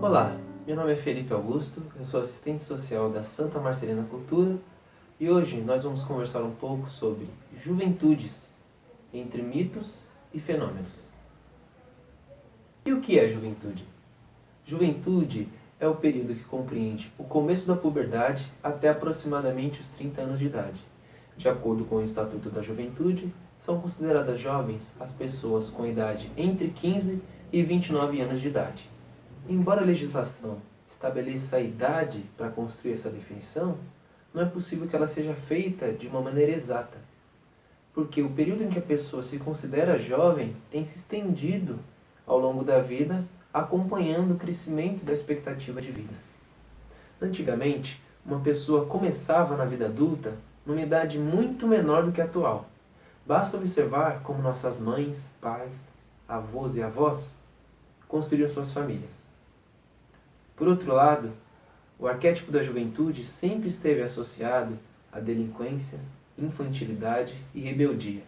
Olá, meu nome é Felipe Augusto, eu sou assistente social da Santa Marcelina Cultura e hoje nós vamos conversar um pouco sobre juventudes, entre mitos e fenômenos. E o que é juventude? Juventude é o período que compreende o começo da puberdade até aproximadamente os 30 anos de idade. De acordo com o Estatuto da Juventude, são consideradas jovens as pessoas com idade entre 15 e 29 anos de idade. Embora a legislação estabeleça a idade para construir essa definição, não é possível que ela seja feita de uma maneira exata, porque o período em que a pessoa se considera jovem tem se estendido ao longo da vida, acompanhando o crescimento da expectativa de vida. Antigamente, uma pessoa começava na vida adulta numa idade muito menor do que a atual. Basta observar como nossas mães, pais, avós e avós construíram suas famílias. Por outro lado, o arquétipo da juventude sempre esteve associado à delinquência, infantilidade e rebeldia.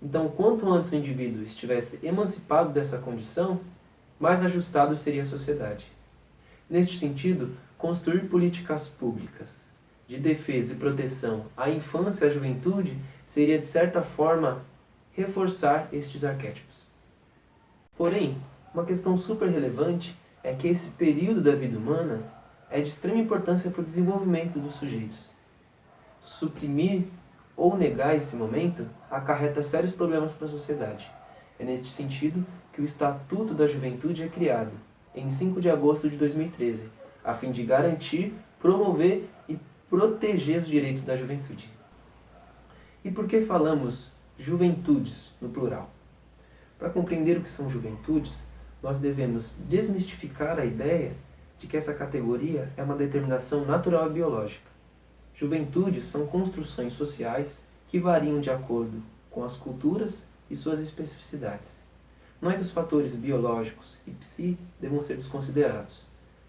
Então, quanto antes o indivíduo estivesse emancipado dessa condição, mais ajustado seria a sociedade. Neste sentido, construir políticas públicas de defesa e proteção à infância e à juventude seria, de certa forma, reforçar estes arquétipos. Porém, uma questão super relevante é que esse período da vida humana é de extrema importância para o desenvolvimento dos sujeitos. Suprimir ou negar esse momento acarreta sérios problemas para a sociedade. É neste sentido que o Estatuto da Juventude é criado, em 5 de agosto de 2013, a fim de garantir, promover e proteger os direitos da juventude. E por que falamos juventudes no plural? Para compreender o que são juventudes, nós devemos desmistificar a ideia de que essa categoria é uma determinação natural e biológica. Juventudes são construções sociais que variam de acordo com as culturas e suas especificidades. Não é que os fatores biológicos e psi devam ser desconsiderados,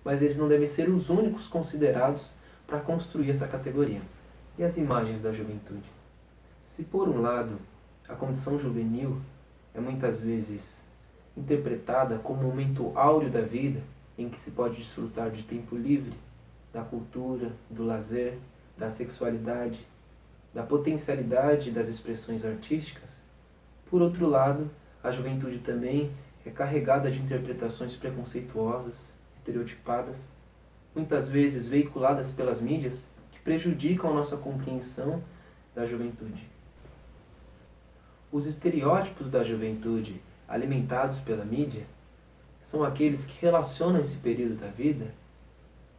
mas eles não devem ser os únicos considerados para construir essa categoria. E as imagens da juventude? Se por um lado, a condição juvenil é muitas vezes interpretada como um momento áureo da vida, em que se pode desfrutar de tempo livre, da cultura, do lazer, da sexualidade, da potencialidade das expressões artísticas, por outro lado, a juventude também é carregada de interpretações preconceituosas, estereotipadas, muitas vezes veiculadas pelas mídias, que prejudicam a nossa compreensão da juventude. Os estereótipos da juventude alimentados pela mídia são aqueles que relacionam esse período da vida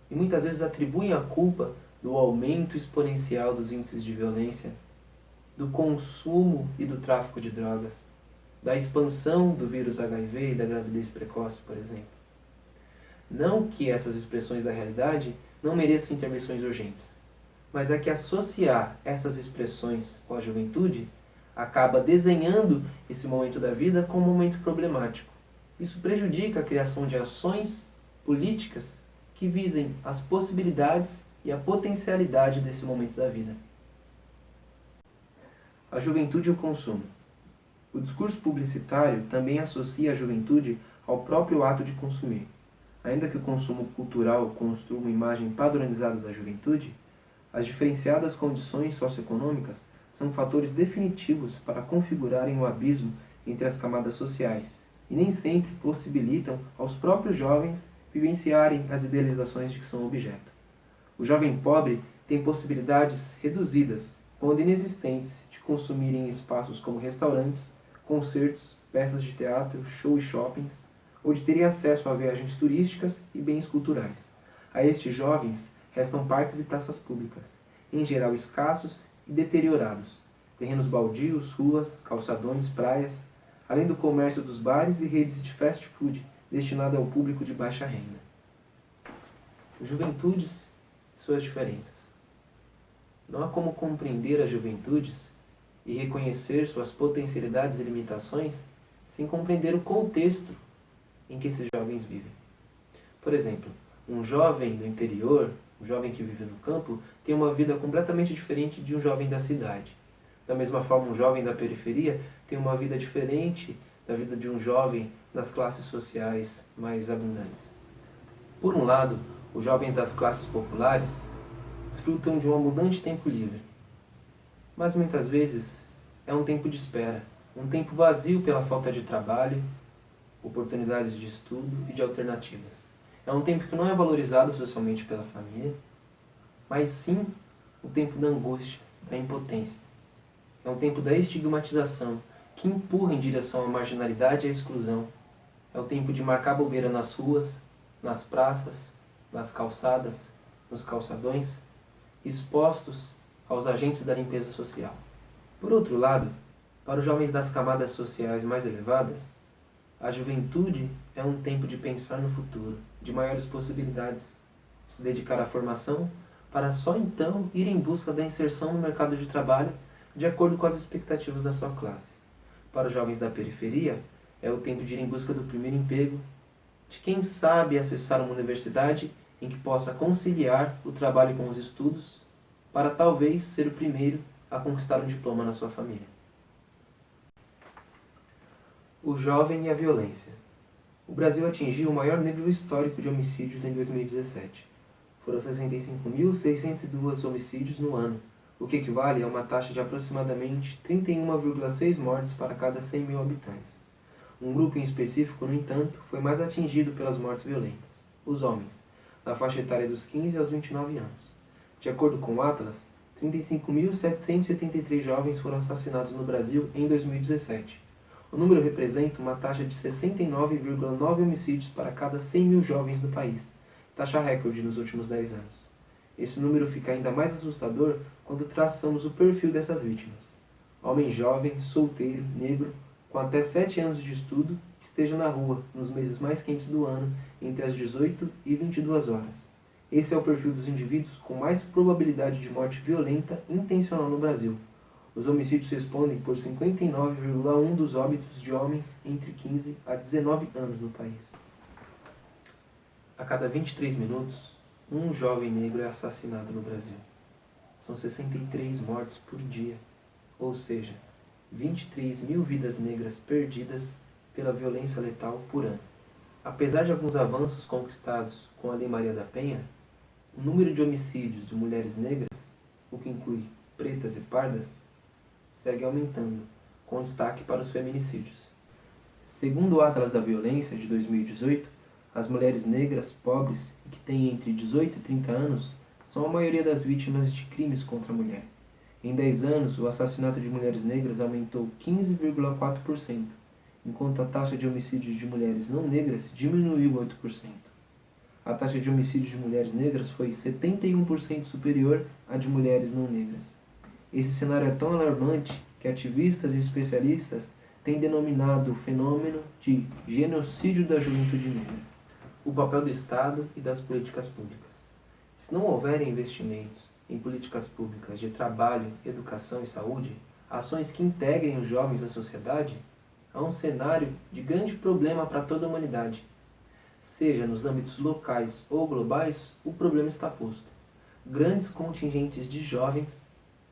e muitas vezes atribuem a culpa do aumento exponencial dos índices de violência, do consumo e do tráfico de drogas, da expansão do vírus HIV e da gravidez precoce, por exemplo. Não que essas expressões da realidade não mereçam intervenções urgentes, mas é que associar essas expressões com a juventude acaba desenhando esse momento da vida como um momento problemático. Isso prejudica a criação de ações políticas que visem as possibilidades e a potencialidade desse momento da vida. A juventude e o consumo. O discurso publicitário também associa a juventude ao próprio ato de consumir. Ainda que o consumo cultural construa uma imagem padronizada da juventude, as diferenciadas condições socioeconômicas são fatores definitivos para configurarem o abismo entre as camadas sociais e nem sempre possibilitam aos próprios jovens vivenciarem as idealizações de que são objeto. O jovem pobre tem possibilidades reduzidas, quando inexistentes, de consumir em espaços como restaurantes, concertos, peças de teatro, shows e shoppings, ou de terem acesso a viagens turísticas e bens culturais. A estes jovens restam parques e praças públicas, em geral escassos e deteriorados, terrenos baldios, ruas, calçadões, praias, além do comércio dos bares e redes de fast food destinado ao público de baixa renda. Juventudes e suas diferenças. Não há como compreender as juventudes e reconhecer suas potencialidades e limitações sem compreender o contexto em que esses jovens vivem. Por exemplo, um jovem do interior, um jovem que vive no campo, tem uma vida completamente diferente de um jovem da cidade. Da mesma forma, um jovem da periferia tem uma vida diferente da vida de um jovem nas classes sociais mais abundantes. Por um lado, os jovens das classes populares desfrutam de um abundante tempo livre, mas muitas vezes é um tempo de espera, um tempo vazio pela falta de trabalho, oportunidades de estudo e de alternativas. É um tempo que não é valorizado socialmente pela família, mas sim o tempo da angústia, da impotência. É um tempo da estigmatização, que empurra em direção à marginalidade e à exclusão. É o tempo de marcar bobeira nas ruas, nas praças, nas calçadas, nos calçadões, expostos aos agentes da limpeza social. Por outro lado, para os jovens das camadas sociais mais elevadas, a juventude é um tempo de pensar no futuro, de maiores possibilidades, de se dedicar à formação, para só então ir em busca da inserção no mercado de trabalho de acordo com as expectativas da sua classe. Para os jovens da periferia, é o tempo de ir em busca do primeiro emprego, de quem sabe acessar uma universidade em que possa conciliar o trabalho com os estudos, para talvez ser o primeiro a conquistar um diploma na sua família. O jovem e a violência. O Brasil atingiu o maior nível histórico de homicídios em 2017. Foram 65.602 homicídios no ano, o que equivale a uma taxa de aproximadamente 31,6 mortes para cada 100 mil habitantes. Um grupo em específico, no entanto, foi mais atingido pelas mortes violentas: os homens, na faixa etária dos 15 aos 29 anos. De acordo com o Atlas, 35.783 jovens foram assassinados no Brasil em 2017. O número representa uma taxa de 69,9 homicídios para cada 100 mil jovens do país, taxa recorde nos últimos 10 anos. Esse número fica ainda mais assustador quando traçamos o perfil dessas vítimas. Homem jovem, solteiro, negro, com até 7 anos de estudo, que esteja na rua nos meses mais quentes do ano, entre as 18 e 22 horas. Esse é o perfil dos indivíduos com mais probabilidade de morte violenta intencional no Brasil. Os homicídios respondem por 59,1% dos óbitos de homens entre 15 a 19 anos no país. A cada 23 minutos, um jovem negro é assassinado no Brasil. São 63 mortes por dia, ou seja, 23 mil vidas negras perdidas pela violência letal por ano. Apesar de alguns avanços conquistados com a Lei Maria da Penha, o número de homicídios de mulheres negras, o que inclui pretas e pardas, segue aumentando, com destaque para os feminicídios. Segundo o Atlas da Violência de 2018, as mulheres negras pobres e que têm entre 18 e 30 anos são a maioria das vítimas de crimes contra a mulher. Em 10 anos, o assassinato de mulheres negras aumentou 15,4%, enquanto a taxa de homicídios de mulheres não negras diminuiu 8%. A taxa de homicídios de mulheres negras foi 71% superior à de mulheres não negras. Esse cenário é tão alarmante que ativistas e especialistas têm denominado o fenômeno de genocídio da juventude negra. O papel do Estado e das políticas públicas. Se não houverem investimentos em políticas públicas de trabalho, educação e saúde, ações que integrem os jovens à sociedade, há um cenário de grande problema para toda a humanidade. Seja nos âmbitos locais ou globais, o problema está posto. Grandes contingentes de jovens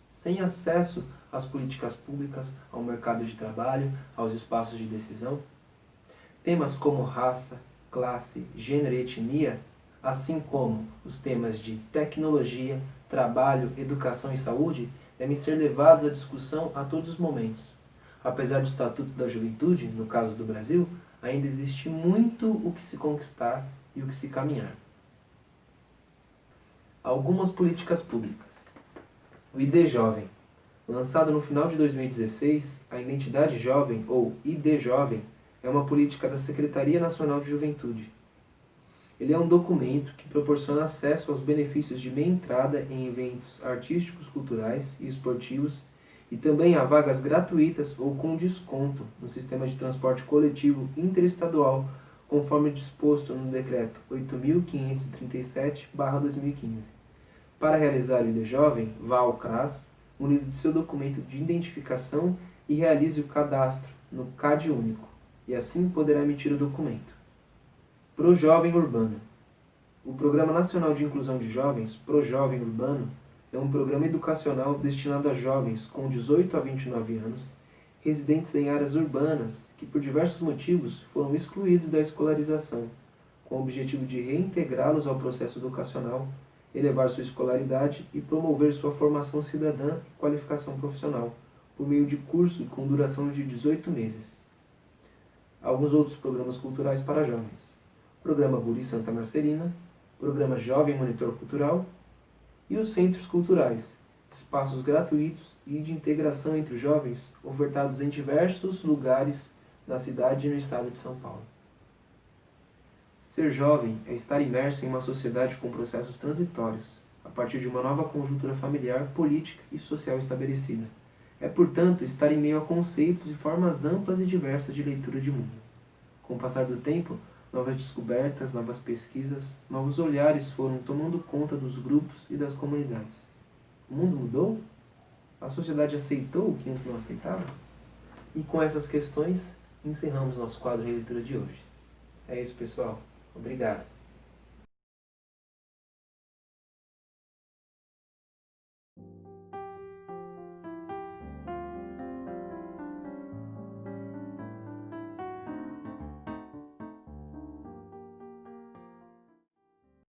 sem acesso às políticas públicas, ao mercado de trabalho, aos espaços de decisão. Temas como raça, classe, gênero e etnia, assim como os temas de tecnologia, trabalho, educação e saúde, devem ser levados à discussão a todos os momentos. Apesar do Estatuto da Juventude, no caso do Brasil, ainda existe muito o que se conquistar e o que se caminhar. Algumas políticas públicas. O ID Jovem. Lançado no final de 2016, a Identidade Jovem, ou ID Jovem, é uma política da Secretaria Nacional de Juventude. Ele é um documento que proporciona acesso aos benefícios de meia entrada em eventos artísticos, culturais e esportivos e também a vagas gratuitas ou com desconto no sistema de transporte coletivo interestadual, conforme disposto no Decreto 8.537/2015. Para realizar o ID Jovem, vá ao CRAS, munido de seu documento de identificação e realize o cadastro no CAD único, e assim poderá emitir o documento. ProJovem Urbano. O Programa Nacional de Inclusão de Jovens, ProJovem Urbano, é um programa educacional destinado a jovens com 18 a 29 anos, residentes em áreas urbanas que por diversos motivos foram excluídos da escolarização, com o objetivo de reintegrá-los ao processo educacional, elevar sua escolaridade e promover sua formação cidadã e qualificação profissional, por meio de curso com duração de 18 meses. Alguns outros programas culturais para jovens: Programa Guri Santa Marcelina, Programa Jovem Monitor Cultural e os Centros Culturais, espaços gratuitos e de integração entre os jovens, ofertados em diversos lugares na cidade e no estado de São Paulo. Ser jovem é estar imerso em uma sociedade com processos transitórios, a partir de uma nova conjuntura familiar, política e social estabelecida. É, portanto, estar em meio a conceitos e formas amplas e diversas de leitura de mundo. Com o passar do tempo, novas descobertas, novas pesquisas, novos olhares foram tomando conta dos grupos e das comunidades. O mundo mudou? A sociedade aceitou o que antes não aceitava? E com essas questões, encerramos nosso quadro de leitura de hoje. É isso, pessoal. Obrigado.